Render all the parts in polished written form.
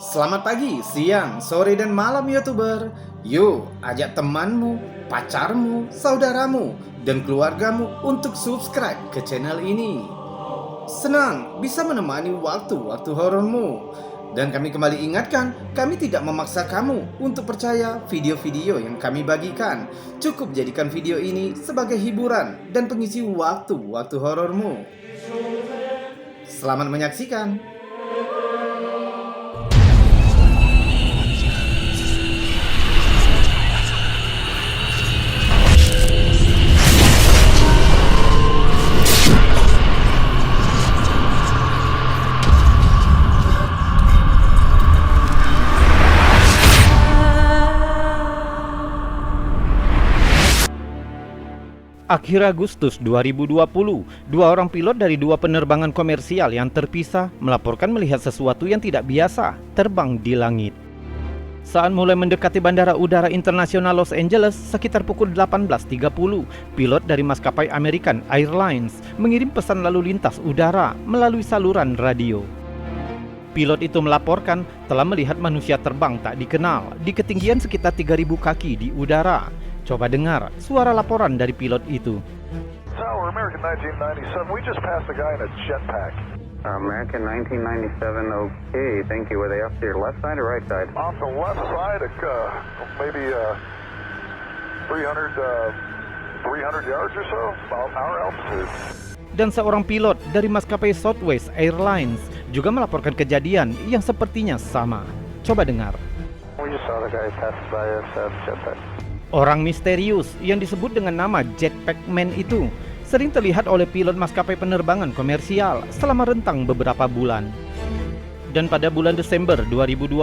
Selamat pagi, siang, sore, dan malam YouTuber. Yuk, ajak temanmu, pacarmu, saudaramu, dan keluargamu untuk subscribe ke channel ini. Senang bisa menemani waktu-waktu horormu. Dan kami kembali ingatkan, kami tidak memaksa kamu untuk percaya video-video yang kami bagikan. Cukup jadikan video ini sebagai hiburan dan pengisi waktu-waktu horormu. Selamat menyaksikan. Akhir Agustus 2020, dua orang pilot dari dua penerbangan komersial yang terpisah melaporkan melihat sesuatu yang tidak biasa terbang di langit. Saat mulai mendekati Bandara Udara Internasional Los Angeles sekitar pukul 18.30, pilot dari maskapai American Airlines mengirim pesan lalu lintas udara melalui saluran radio. Pilot itu melaporkan telah melihat manusia terbang tak dikenal di ketinggian sekitar 3.000 kaki di udara. Coba dengar suara laporan dari pilot itu. Tower, American 1997, we just passed a guy in a jetpack. American 1997, okay, thank you. Were they off to your left side or right side? Off the left side, maybe 300 yards or so, about our altitude. Dan seorang pilot dari maskapai Southwest Airlines juga melaporkan kejadian yang sepertinya sama. Coba dengar. We just saw the guy pass by us jetpack. Orang misterius yang disebut dengan nama Jetpack Man itu sering terlihat oleh pilot maskapai penerbangan komersial selama rentang beberapa bulan. Dan pada bulan Desember 2020,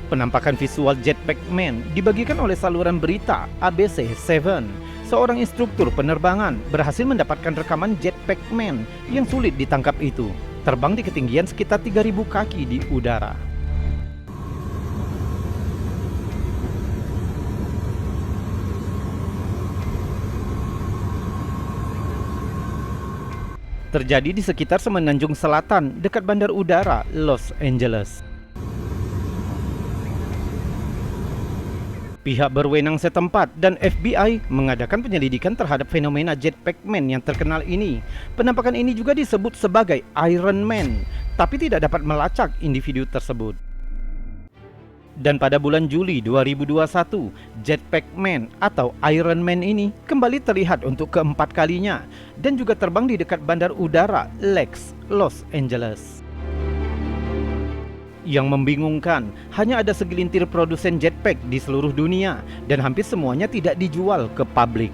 penampakan visual Jetpack Man dibagikan oleh saluran berita ABC7. Seorang instruktur penerbangan berhasil mendapatkan rekaman Jetpack Man yang sulit ditangkap itu, terbang di ketinggian sekitar 3.000 kaki di udara. Terjadi di sekitar Semenanjung Selatan dekat Bandar Udara Los Angeles. Pihak berwenang setempat dan FBI mengadakan penyelidikan terhadap fenomena Jetpack Man yang terkenal ini. Penampakan ini juga disebut sebagai Iron Man, tapi tidak dapat melacak individu tersebut. Dan pada bulan Juli 2021, Jetpack Man atau Iron Man ini kembali terlihat untuk keempat kalinya dan juga terbang di dekat Bandar Udara LAX, Los Angeles. Yang membingungkan, hanya ada segelintir produsen jetpack di seluruh dunia dan hampir semuanya tidak dijual ke publik.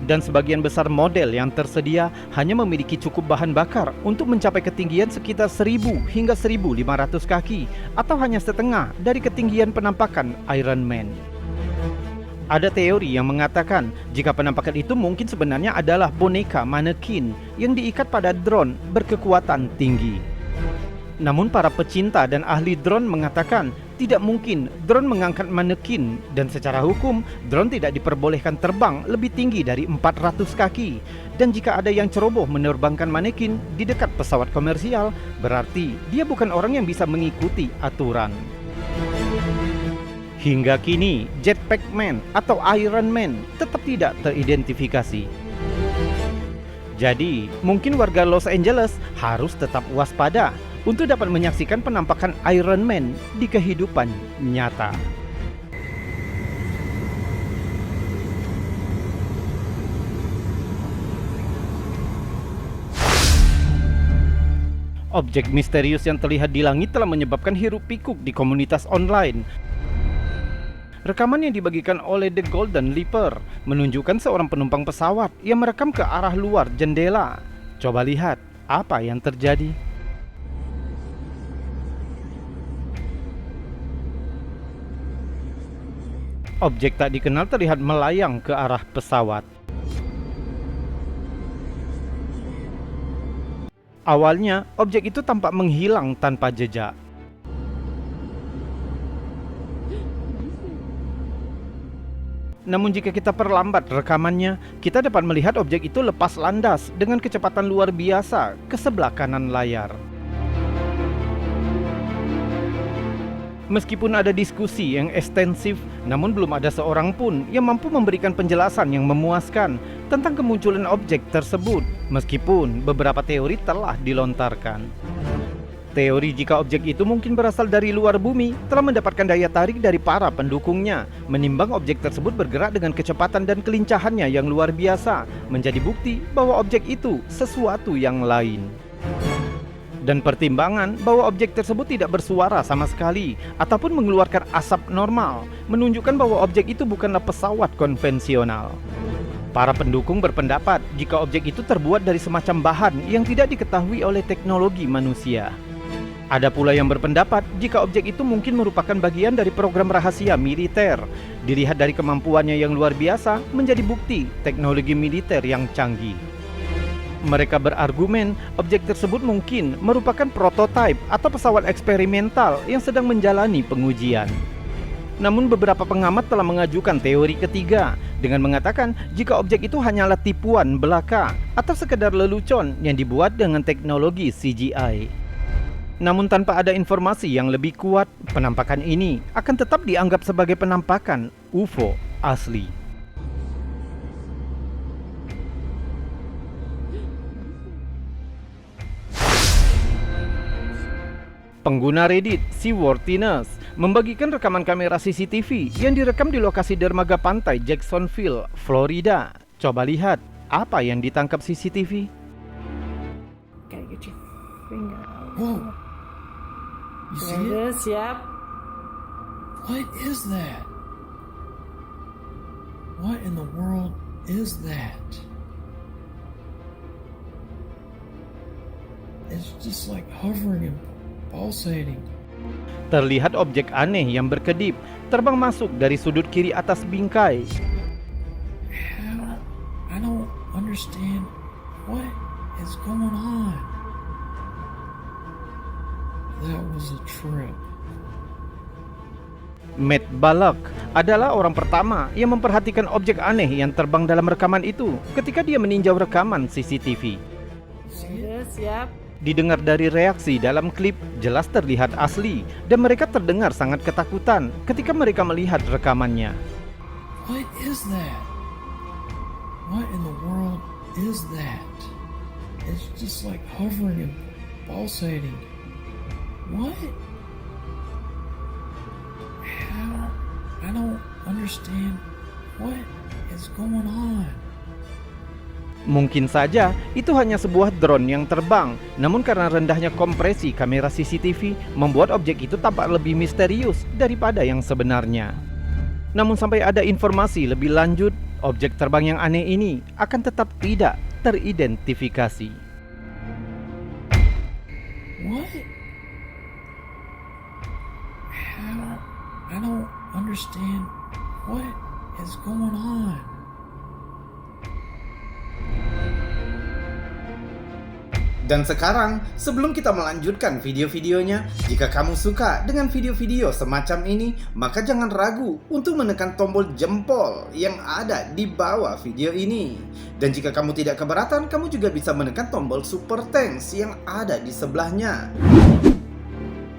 Dan sebagian besar model yang tersedia hanya memiliki cukup bahan bakar untuk mencapai ketinggian sekitar 1.000 hingga 1.500 kaki atau hanya setengah dari ketinggian penampakan Iron Man. Ada teori yang mengatakan jika penampakan itu mungkin sebenarnya adalah boneka manekin yang diikat pada drone berkekuatan tinggi. Namun para pecinta dan ahli drone mengatakan tidak mungkin drone mengangkat manekin dan secara hukum drone tidak diperbolehkan terbang lebih tinggi dari 400 kaki. Dan jika ada yang ceroboh menerbangkan manekin di dekat pesawat komersial, berarti dia bukan orang yang bisa mengikuti aturan. Hingga kini, Jetpack Man atau Iron Man tetap tidak teridentifikasi. Jadi, mungkin warga Los Angeles harus tetap waspada untuk dapat menyaksikan penampakan Iron Man di kehidupan nyata. Objek misterius yang terlihat di langit telah menyebabkan hiruk-pikuk di komunitas online. Rekaman yang dibagikan oleh The Golden Leaper menunjukkan seorang penumpang pesawat yang merekam ke arah luar jendela. Coba lihat apa yang terjadi. Objek tak dikenal terlihat melayang ke arah pesawat. Awalnya, objek itu tampak menghilang tanpa jejak. Namun jika kita perlambat rekamannya, kita dapat melihat objek itu lepas landas dengan kecepatan luar biasa ke sebelah kanan layar. Meskipun ada diskusi yang ekstensif, namun belum ada seorang pun yang mampu memberikan penjelasan yang memuaskan tentang kemunculan objek tersebut, meskipun beberapa teori telah dilontarkan. Teori jika objek itu mungkin berasal dari luar bumi telah mendapatkan daya tarik dari para pendukungnya, menimbang objek tersebut bergerak dengan kecepatan dan kelincahannya yang luar biasa, menjadi bukti bahwa objek itu sesuatu yang lain. Dan pertimbangan bahwa objek tersebut tidak bersuara sama sekali ataupun mengeluarkan asap normal, menunjukkan bahwa objek itu bukanlah pesawat konvensional. Para pendukung berpendapat jika objek itu terbuat dari semacam bahan yang tidak diketahui oleh teknologi manusia. Ada pula yang berpendapat jika objek itu mungkin merupakan bagian dari program rahasia militer. Dilihat dari kemampuannya yang luar biasa menjadi bukti teknologi militer yang canggih. Mereka berargumen objek tersebut mungkin merupakan prototipe atau pesawat eksperimental yang sedang menjalani pengujian. Namun beberapa pengamat telah mengajukan teori ketiga dengan mengatakan jika objek itu hanyalah tipuan belaka atau sekedar lelucon yang dibuat dengan teknologi CGI. Namun tanpa ada informasi yang lebih kuat, penampakan ini akan tetap dianggap sebagai penampakan UFO asli. Pengguna Reddit Seaworthiness membagikan rekaman kamera CCTV yang direkam di lokasi dermaga pantai Jacksonville, Florida. Coba lihat apa yang ditangkap CCTV. Gotta get your finger out. Whoa. You see There it? it is, yep. What is that? What in the world is that? It's just like hovering and pulsating. Terlihat objek aneh yang berkedip terbang masuk dari sudut kiri atas bingkai. I don't understand what is going on. That was a trip. Matt Bullock adalah orang pertama yang memperhatikan objek aneh yang terbang dalam rekaman itu ketika dia meninjau rekaman CCTV. See There it? it is, yep. Didengar dari reaksi dalam klip, jelas terlihat asli dan mereka terdengar sangat ketakutan ketika mereka melihat rekamannya. What is that? What in the world is that? It's just like hovering and pulsating. What? I don't understand what is going on. Mungkin saja itu hanya sebuah drone yang terbang, namun karena rendahnya kompresi kamera CCTV membuat objek itu tampak lebih misterius daripada yang sebenarnya. Namun sampai ada informasi lebih lanjut, objek terbang yang aneh ini akan tetap tidak teridentifikasi. What? I don't understand what is going on. Dan sekarang, sebelum kita melanjutkan video-videonya, jika kamu suka dengan video-video semacam ini, maka jangan ragu untuk menekan tombol jempol yang ada di bawah video ini. Dan jika kamu tidak keberatan, kamu juga bisa menekan tombol super thanks yang ada di sebelahnya.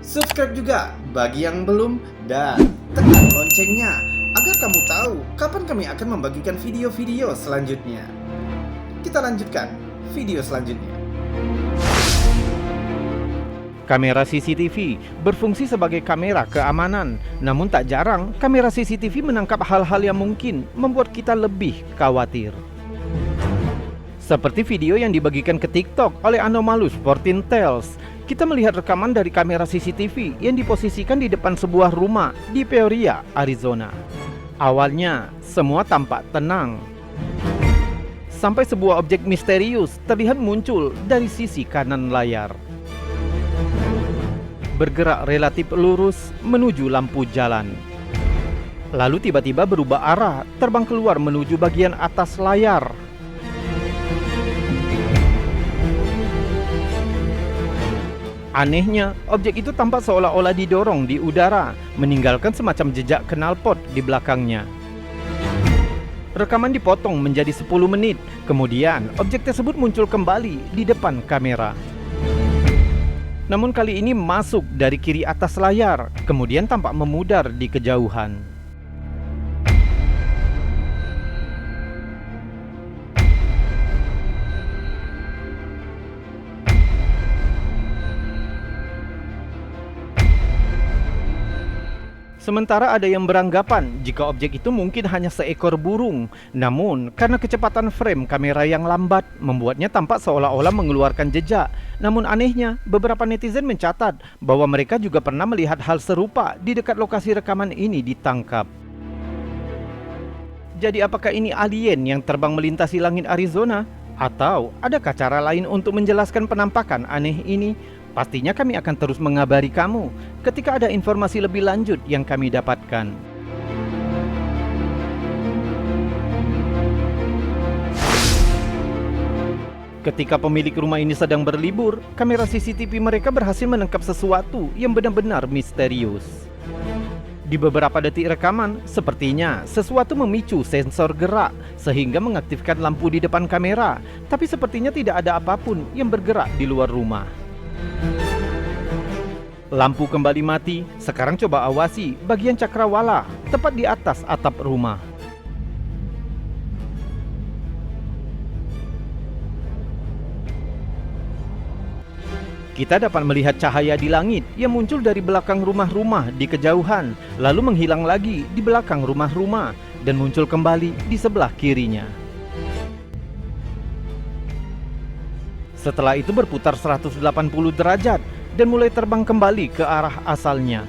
Subscribe juga bagi yang belum, dan tekan loncengnya agar kamu tahu kapan kami akan membagikan video-video selanjutnya. Kita lanjutkan video selanjutnya. Kamera CCTV berfungsi sebagai kamera keamanan, namun tak jarang kamera CCTV menangkap hal-hal yang mungkin membuat kita lebih khawatir. Seperti video yang dibagikan ke TikTok oleh Anomalous 14 Tales, kita melihat rekaman dari kamera CCTV yang diposisikan di depan sebuah rumah di Peoria, Arizona. Awalnya, semua tampak tenang. Sampai sebuah objek misterius terlihat muncul dari sisi kanan layar. Bergerak relatif lurus menuju lampu jalan. Lalu tiba-tiba berubah arah, terbang keluar menuju bagian atas layar. Anehnya, objek itu tampak seolah-olah didorong di udara, meninggalkan semacam jejak knalpot di belakangnya. Rekaman dipotong menjadi 10 menit, kemudian objek tersebut muncul kembali di depan kamera. namun kali ini masuk dari kiri atas layar, kemudian tampak memudar di kejauhan. Sementara ada yang beranggapan jika objek itu mungkin hanya seekor burung, namun karena kecepatan frame kamera yang lambat membuatnya tampak seolah-olah mengeluarkan jejak. Namun anehnya, beberapa netizen mencatat bahwa mereka juga pernah melihat hal serupa di dekat lokasi rekaman ini ditangkap. Jadi apakah ini alien yang terbang melintasi langit Arizona? Atau adakah cara lain untuk menjelaskan penampakan aneh ini? Pastinya kami akan terus mengabari kamu ketika ada informasi lebih lanjut yang kami dapatkan. Ketika pemilik rumah ini sedang berlibur, kamera CCTV mereka berhasil menangkap sesuatu yang benar-benar misterius. Di beberapa detik rekaman, sepertinya sesuatu memicu sensor gerak sehingga mengaktifkan lampu di depan kamera, tapi sepertinya tidak ada apapun yang bergerak di luar rumah. Lampu kembali mati. Sekarang coba awasi bagian cakrawala tepat di atas atap rumah. Kita dapat melihat cahaya di langit yang muncul dari belakang rumah-rumah di kejauhan, lalu menghilang lagi di belakang rumah-rumah dan muncul kembali di sebelah kirinya. Setelah itu berputar 180 derajat dan mulai terbang kembali ke arah asalnya.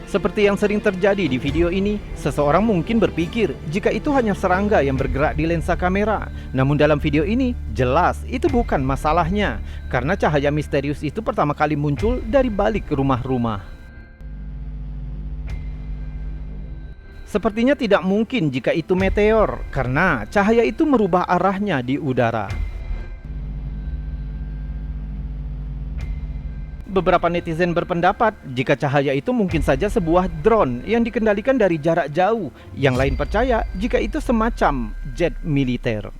Seperti yang sering terjadi di video ini, seseorang mungkin berpikir jika itu hanya serangga yang bergerak di lensa kamera. Namun dalam video ini, jelas itu bukan masalahnya, karena cahaya misterius itu pertama kali muncul dari balik rumah-rumah. Sepertinya tidak mungkin jika itu meteor, karena cahaya itu merubah arahnya di udara. Beberapa netizen berpendapat jika cahaya itu mungkin saja sebuah drone yang dikendalikan dari jarak jauh. Yang lain percaya jika itu semacam jet militer.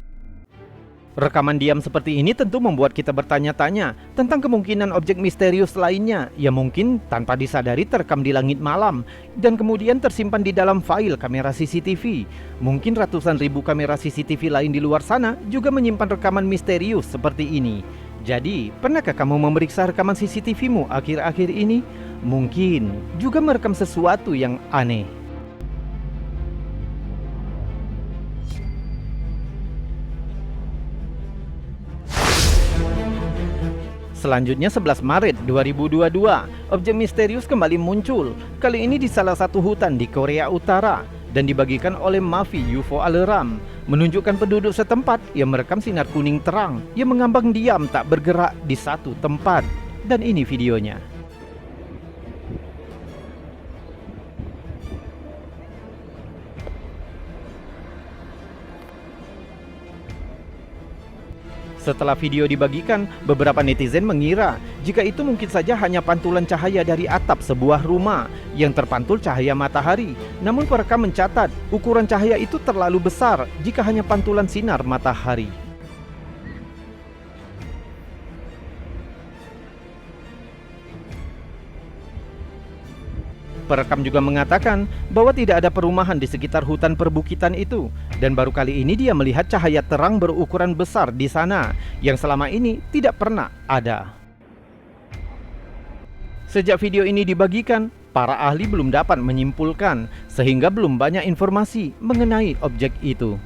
Rekaman diam seperti ini tentu membuat kita bertanya-tanya tentang kemungkinan objek misterius lainnya yang mungkin tanpa disadari terekam di langit malam dan kemudian tersimpan di dalam file kamera CCTV. Mungkin ratusan ribu kamera CCTV lain di luar sana juga menyimpan rekaman misterius seperti ini. Jadi, pernahkah kamu memeriksa rekaman CCTV-mu akhir-akhir ini? Mungkin juga merekam sesuatu yang aneh. Selanjutnya 11 Maret 2022, objek misterius kembali muncul. Kali ini di salah satu hutan di Korea Utara dan dibagikan oleh Mavi UFO Alarm, menunjukkan penduduk setempat yang merekam sinar kuning terang yang mengambang diam tak bergerak di satu tempat. Dan ini videonya. Setelah video dibagikan, beberapa netizen mengira jika itu mungkin saja hanya pantulan cahaya dari atap sebuah rumah yang terpantul cahaya matahari. Namun perekam mencatat ukuran cahaya itu terlalu besar jika hanya pantulan sinar matahari. Perekam juga mengatakan bahwa tidak ada perumahan di sekitar hutan perbukitan itu, dan baru kali ini dia melihat cahaya terang berukuran besar di sana yang selama ini tidak pernah ada. Sejak video ini dibagikan, para ahli belum dapat menyimpulkan sehingga belum banyak informasi mengenai objek itu.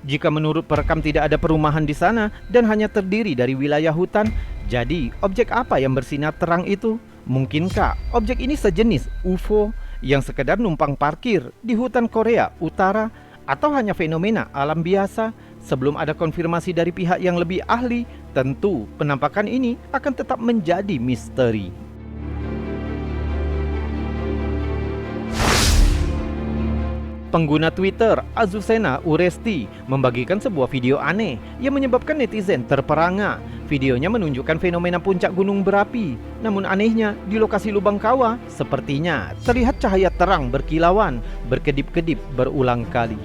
Jika menurut perekam tidak ada perumahan di sana dan hanya terdiri dari wilayah hutan, jadi objek apa yang bersinar terang itu? Mungkinkah objek ini sejenis UFO yang sekedar numpang parkir di hutan Korea Utara, atau hanya fenomena alam biasa? Sebelum ada konfirmasi dari pihak yang lebih ahli, tentu penampakan ini akan tetap menjadi misteri. Pengguna Twitter Azucena Uresti membagikan sebuah video aneh yang menyebabkan netizen terperangah. Videonya menunjukkan fenomena puncak gunung berapi. Namun anehnya, di lokasi lubang kawah sepertinya terlihat cahaya terang berkilauan, berkedip-kedip berulang kali.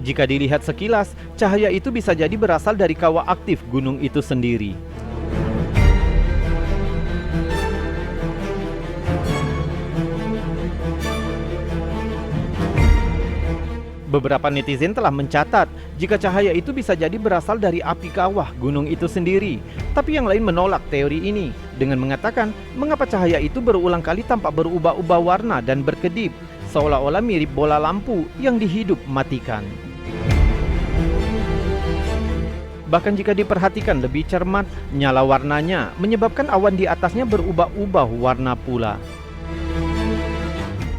Jika dilihat sekilas, cahaya itu bisa jadi berasal dari kawah aktif gunung itu sendiri. Beberapa netizen telah mencatat jika cahaya itu bisa jadi berasal dari api kawah gunung itu sendiri. Tapi yang lain menolak teori ini dengan mengatakan mengapa cahaya itu berulang kali tampak berubah-ubah warna dan berkedip, seolah-olah mirip bola lampu yang dihidup matikan. Bahkan jika diperhatikan lebih cermat, nyala warnanya menyebabkan awan di atasnya berubah-ubah warna pula.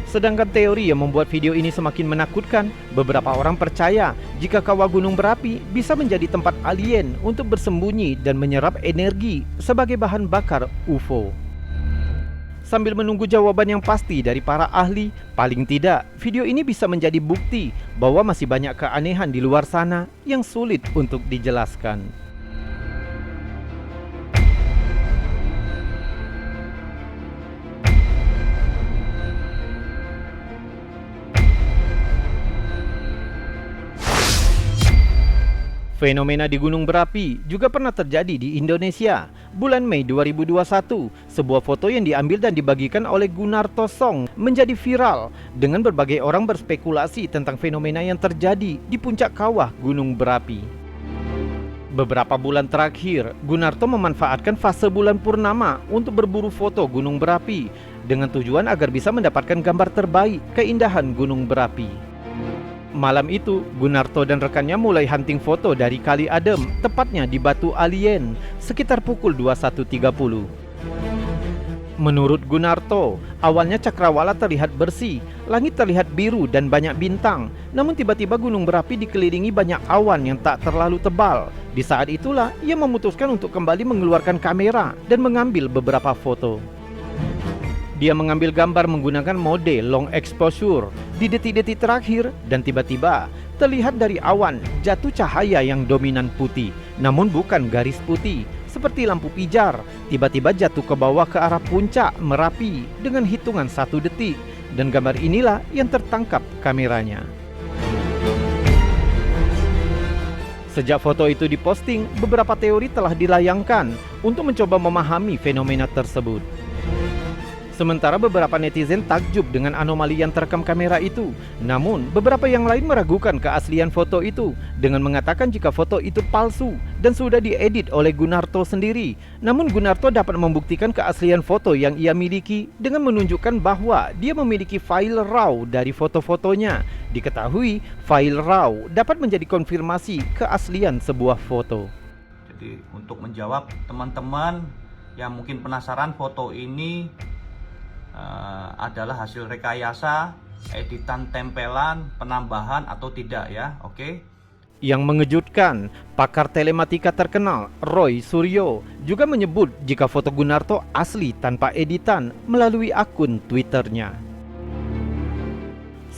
Sedangkan teori yang membuat video ini semakin menakutkan, beberapa orang percaya jika kawah gunung berapi bisa menjadi tempat alien untuk bersembunyi dan menyerap energi sebagai bahan bakar UFO. Sambil menunggu jawaban yang pasti dari para ahli, paling tidak video ini bisa menjadi bukti bahwa masih banyak keanehan di luar sana yang sulit untuk dijelaskan. Fenomena di gunung berapi juga pernah terjadi di Indonesia. Bulan Mei 2021, sebuah foto yang diambil dan dibagikan oleh Gunarto Song menjadi viral dengan berbagai orang berspekulasi tentang fenomena yang terjadi di puncak kawah gunung berapi. Beberapa bulan terakhir, Gunarto memanfaatkan fase bulan purnama untuk berburu foto gunung berapi dengan tujuan agar bisa mendapatkan gambar terbaik keindahan gunung berapi. Malam itu, Gunarto dan rekannya mulai hunting foto dari Kali Adem, tepatnya di Batu Alien, sekitar pukul 21.30. Menurut Gunarto, awalnya cakrawala terlihat bersih, langit terlihat biru dan banyak bintang. Namun tiba-tiba gunung berapi dikelilingi banyak awan yang tak terlalu tebal. Di saat itulah, ia memutuskan untuk kembali mengeluarkan kamera dan mengambil beberapa foto. Dia mengambil gambar menggunakan mode long exposure di detik-detik terakhir dan tiba-tiba terlihat dari awan jatuh cahaya yang dominan putih, namun bukan garis putih seperti lampu pijar. Tiba-tiba jatuh ke bawah ke arah puncak Merapi dengan hitungan 1 detik dan gambar inilah yang tertangkap kameranya. Sejak foto itu diposting, beberapa teori telah dilayangkan untuk mencoba memahami fenomena tersebut. Sementara beberapa netizen takjub dengan anomali yang terekam kamera itu. Namun, beberapa yang lain meragukan keaslian foto itu dengan mengatakan jika foto itu palsu dan sudah diedit oleh Gunarto sendiri. Namun Gunarto dapat membuktikan keaslian foto yang ia miliki dengan menunjukkan bahwa dia memiliki file RAW dari foto-fotonya. Diketahui, file RAW dapat menjadi konfirmasi keaslian sebuah foto. Jadi untuk menjawab teman-teman yang mungkin penasaran foto ini adalah hasil rekayasa, editan tempelan, penambahan atau tidak ya, oke? Yang mengejutkan, pakar telematika terkenal Roy Suryo juga menyebut jika foto Gunarto asli tanpa editan melalui akun Twitternya.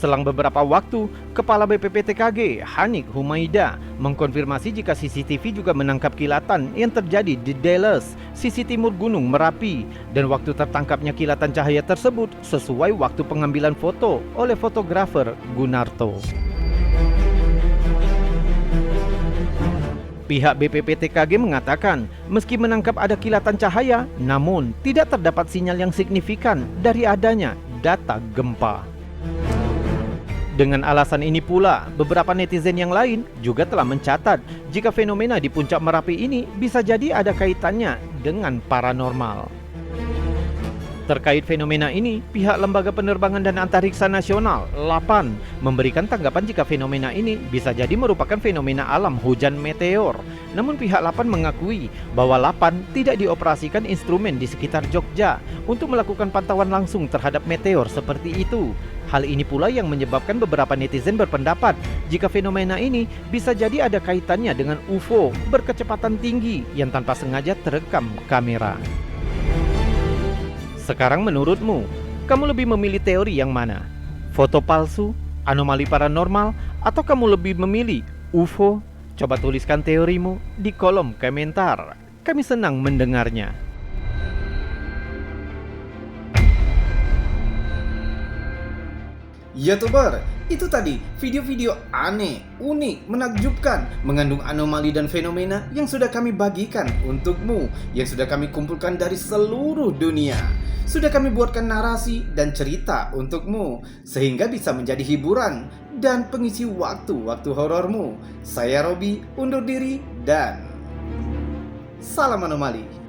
Selang beberapa waktu, Kepala BPPTKG Hanik Humaida mengkonfirmasi jika CCTV juga menangkap kilatan yang terjadi di Dalles, sisi timur Gunung Merapi, dan waktu tertangkapnya kilatan cahaya tersebut sesuai waktu pengambilan foto oleh fotografer Gunarto. Pihak BPPTKG mengatakan meski menangkap ada kilatan cahaya, namun tidak terdapat sinyal yang signifikan dari adanya data gempa. Dengan alasan ini pula, beberapa netizen yang lain juga telah mencatat jika fenomena di puncak Merapi ini bisa jadi ada kaitannya dengan paranormal. Terkait fenomena ini, pihak Lembaga Penerbangan dan Antariksa Nasional (LAPAN) memberikan tanggapan jika fenomena ini bisa jadi merupakan fenomena alam hujan meteor. Namun pihak LAPAN mengakui bahwa LAPAN tidak dioperasikan instrumen di sekitar Jogja untuk melakukan pantauan langsung terhadap meteor seperti itu. Hal ini pula yang menyebabkan beberapa netizen berpendapat jika fenomena ini bisa jadi ada kaitannya dengan UFO berkecepatan tinggi yang tanpa sengaja terekam kamera. Sekarang menurutmu, kamu lebih memilih teori yang mana? Foto palsu, anomali paranormal, atau kamu lebih memilih UFO? Coba tuliskan teorimu di kolom komentar. Kami senang mendengarnya. YouTuber, Itu tadi video-video aneh, unik, menakjubkan, mengandung anomali dan fenomena yang sudah kami bagikan untukmu, yang sudah kami kumpulkan dari seluruh dunia. Sudah kami buatkan narasi dan cerita untukmu, sehingga bisa menjadi hiburan dan pengisi waktu-waktu horormu. Saya Robi, undur diri dan salam anomali.